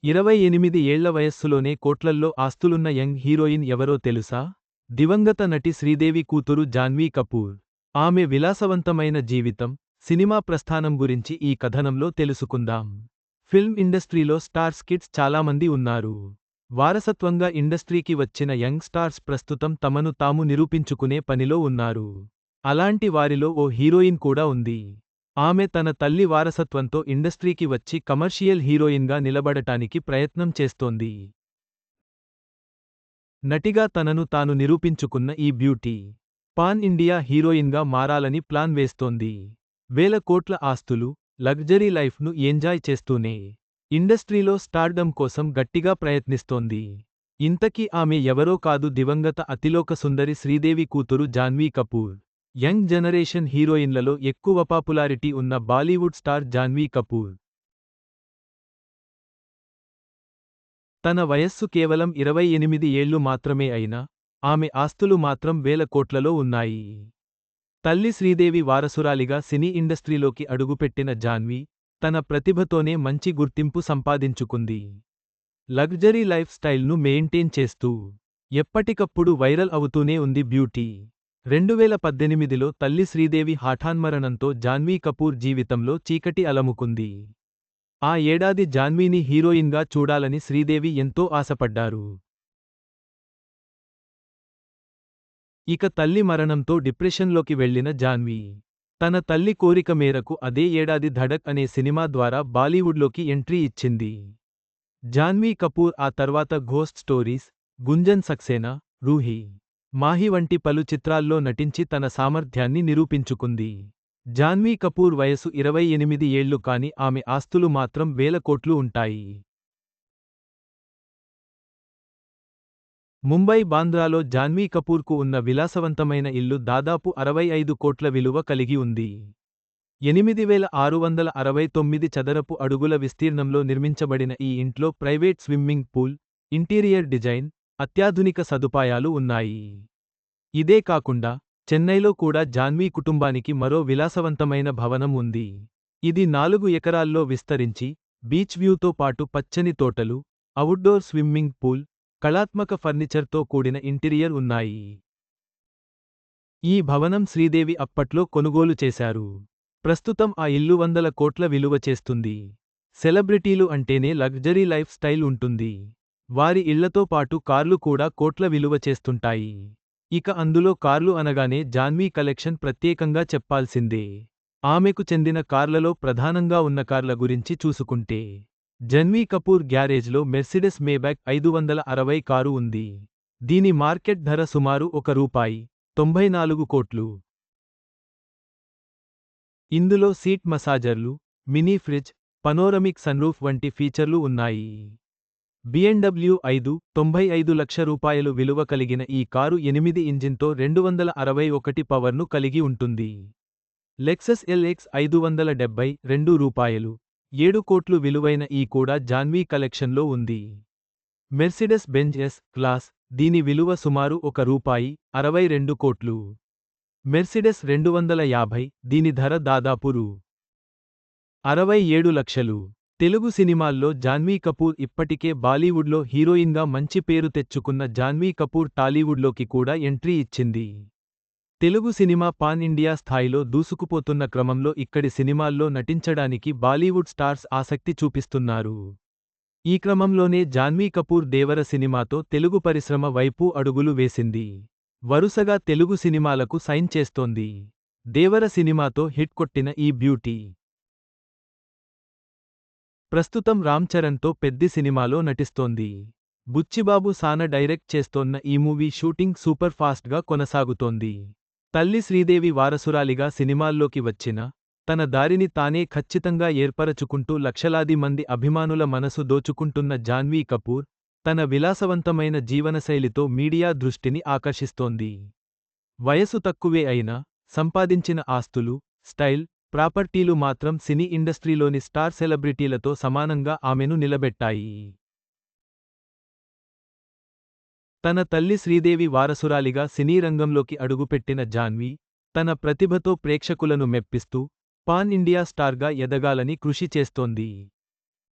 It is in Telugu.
28 ఏళ్ల వయస్సులోనే కోట్లల్లో ఆస్తులున్న యంగ్ హీరోయిన్ ఎవరో తెలుసా? దివంగత నటి శ్రీదేవి కూతురు జాన్వీ కపూర్. ఆమె విలాసవంతమైన జీవితం, సినిమా ప్రస్థానం గురించి ఈ కథనంలో తెలుసుకుందాం. ఫిల్మ్ ఇండస్ట్రీలో స్టార్స్ కిడ్స్ చాలామంది ఉన్నారు. వారసత్వంగా ఇండస్ట్రీకి వచ్చిన యంగ్ స్టార్స్ ప్రస్తుతం తమను తాము నిరూపించుకునే పనిలో ఉన్నారు. అలాంటి వారిలో ఓ హీరోయిన్ కూడా ఉంది. ఆమె తన తల్లి వారసత్వంతో ఇండస్ట్రీకి వచ్చి కమర్షియల్ హీరోయిన్గా నిలబడటానికి ప్రయత్నం చేస్తోంది. నటిగా తనను తాను నిరూపించుకున్న ఈ బ్యూటీ పాన్ ఇండియా హీరోయిన్గా మారాలని ప్లాన్ వేస్తోంది. వేల కోట్ల ఆస్తులు, లగ్జరీ లైఫ్ను ఎంజాయ్ చేస్తూనే ఇండస్ట్రీలో స్టార్డమ్ కోసం గట్టిగా ప్రయత్నిస్తోంది. ఇంతకీ ఆమె ఎవరో కాదు, దివంగత అతిలోక సుందరి శ్రీదేవి కూతురు జాన్వీ కపూర్. యంగ్ జనరేషన్ హీరోయిన్లలో ఎక్కువ పాపులారిటీ ఉన్న బాలీవుడ్ స్టార్ జాన్వీ కపూర్. తన వయస్సు కేవలం 28 ఏళ్లు మాత్రమే అయినా ఆమె ఆస్తులు మాత్రం వేల కోట్లలో ఉన్నాయి. తల్లి శ్రీదేవి వారసురాలిగా సినీ ఇండస్ట్రీలోకి అడుగుపెట్టిన జాన్వీ తన ప్రతిభతోనే మంచి గుర్తింపు సంపాదించుకుంది. లగ్జరీ లైఫ్ స్టైల్ను మెయింటైన్ చేస్తూ ఎప్పటికప్పుడు వైరల్ అవుతూనే ఉంది బ్యూటీ. 2018లో తల్లి శ్రీదేవి హఠాన్మరణంతో జాన్వీ కపూర్ జీవితంలో చీకటి అలముకుంది. ఆ ఏడాది జాన్వీని హీరోయిన్గా చూడాలని శ్రీదేవి ఎంతో ఆశపడ్డారు. ఇక తల్లి మరణంతో డిప్రెషన్లోకి వెళ్లిన జాన్వీ తన తల్లి కోరిక మేరకు అదే ఏడాది ధడక్ అనే సినిమా ద్వారా బాలీవుడ్లోకి ఎంట్రీ ఇచ్చింది. జాన్వీ కపూర్ ఆ తర్వాత ఘోస్ట్ స్టోరీస్, గుంజన్ సక్సేనా, రూహీ, మాహి వంటి పలు చిత్రాల్లో నటించి తన సామర్థ్యాన్ని నిరూపించుకుంది. జాన్వీ కపూర్ వయసు 28 ఏళ్లు, కాని ఆమె ఆస్తులు మాత్రం వేల కోట్లు ఉంటాయి. ముంబై బాంద్రాలో జాన్వీ కపూర్కు ఉన్న విలాసవంతమైన ఇల్లు దాదాపు 65 కోట్ల విలువ కలిగి ఉంది. 8669 చదరపు అడుగుల విస్తీర్ణంలో నిర్మించబడిన ఈ ఇంట్లో private swimming pool, interior design, అత్యాధునిక సదుపాయాలు ఉన్నాయి. ఇదే కాకుండా చెన్నైలో కూడా జాన్వీ కుటుంబానికి మరో విలాసవంతమైన భవనం ఉంది. ఇది 4 ఎకరాల్లో విస్తరించి బీచ్ వ్యూతో పాటు పచ్చని తోటలు, అవుట్డోర్ స్విమ్మింగ్ పూల్, కళాత్మక ఫర్నిచర్తో కూడిన ఇంటీరియర్ ఉన్నాయి. ఈ భవనం శ్రీదేవి అప్పట్లో కొనుగోలు చేశారు. ప్రస్తుతం ఆ ఇల్లు వందల కోట్ల విలువ చేస్తుంది. సెలబ్రిటీలు అంటేనే లగ్జరీ లైఫ్ స్టైల్ ఉంటుంది. వారి ఇళ్లతో పాటు కార్లు కూడా కోట్ల విలువ చేస్తుంటాయి. ఇక అందులో కార్లు అనగానే జాన్వీ కలెక్షన్ ప్రత్యేకంగా చెప్పాల్సిందే. ఆమెకు చెందిన కార్లలో ప్రధానంగా ఉన్న కార్ల గురించి చూసుకుంటే జాన్వీ కపూర్ గ్యారేజ్లో మెర్సిడెస్ మేబ్యాక్ 560 కారు ఉంది. దీని మార్కెట్ ధర సుమారు ₹1.94 కోట్లు. ఇందులో సీట్ మసాజర్లు, మినీ ఫ్రిడ్జ్, పనోరమిక్ సన్రూఫ్ వంటి ఫీచర్లు ఉన్నాయి. BMW 5.95 లక్ష రూపాయలు విలువ కలిగిన ఈ కారు 8 ఇంజిన్తో 261 పవర్ను కలిగి ఉంటుంది. లెక్సస్ LX 572 రూపాయలు,7 కోట్లు విలువైన ఈ కూడా జాన్వీ కలెక్షన్లో ఉంది. మెర్సిడెస్ బెంజ్ S క్లాస్, దీని విలువ సుమారు ₹1.62 కోట్లు. మెర్సిడెస్ 250, దీని ధర దాదాపు రూ.67 లక్షలు. తెలుగు సినిమాల్లో జాన్వీ కపూర్ ఇప్పటికే బాలీవుడ్లో హీరోయిన్గా మంచి పేరు తెచ్చుకున్న జాన్వీ కపూర్ టాలీవుడ్లోకి కూడా ఎంట్రీ ఇచ్చింది. తెలుగు సినిమా పాన్ ఇండియా స్థాయిలో దూసుకుపోతున్న క్రమంలో ఇక్కడి సినిమాల్లో నటించడానికి బాలీవుడ్ స్టార్స్ ఆసక్తి చూపిస్తున్నారు. ఈ క్రమంలోనే జాన్వీ కపూర్ దేవర సినిమాతో తెలుగు పరిశ్రమ వైపు అడుగులు వేసింది. వరుసగా తెలుగు సినిమాలకు సైన్ చేస్తోంది. దేవర సినిమాతో హిట్ కొట్టిన ఈ బ్యూటీ ప్రస్తుతం రామ్ చరణ్తో పెద్ది సినిమాలో నటిస్తోంది. బుచ్చిబాబు సాన డైరెక్ట్ చేస్తోన్న ఈ మూవీ షూటింగ్ సూపర్ ఫాస్ట్గా కొనసాగుతోంది. తల్లి శ్రీదేవి వారసురాలిగా సినిమాల్లోకి వచ్చిన తన దారిని తానే ఖచ్చితంగా ఏర్పరచుకుంటూ లక్షలాది మంది అభిమానుల మనసు దోచుకుంటున్న జాన్వీ కపూర్ తన విలాసవంతమైన జీవనశైలితో మీడియా దృష్టిని ఆకర్షిస్తోంది. వయసు తక్కువే అయినా సంపాదించిన ఆస్తులు, స్టైల్, ప్రాపర్టీలు మాత్రం సినీ ఇండస్ట్రీలోని స్టార్ సెలబ్రిటీలతో సమానంగా ఆమెను నిలబెట్టాయి. తన తల్లి శ్రీదేవి వారసురాలిగా సినీ రంగంలోకి అడుగుపెట్టిన జాన్వీ తన ప్రతిభతో ప్రేక్షకులను మెప్పిస్తూ పాన్ ఇండియా స్టార్గా ఎదగాలని కృషి చేస్తోంది.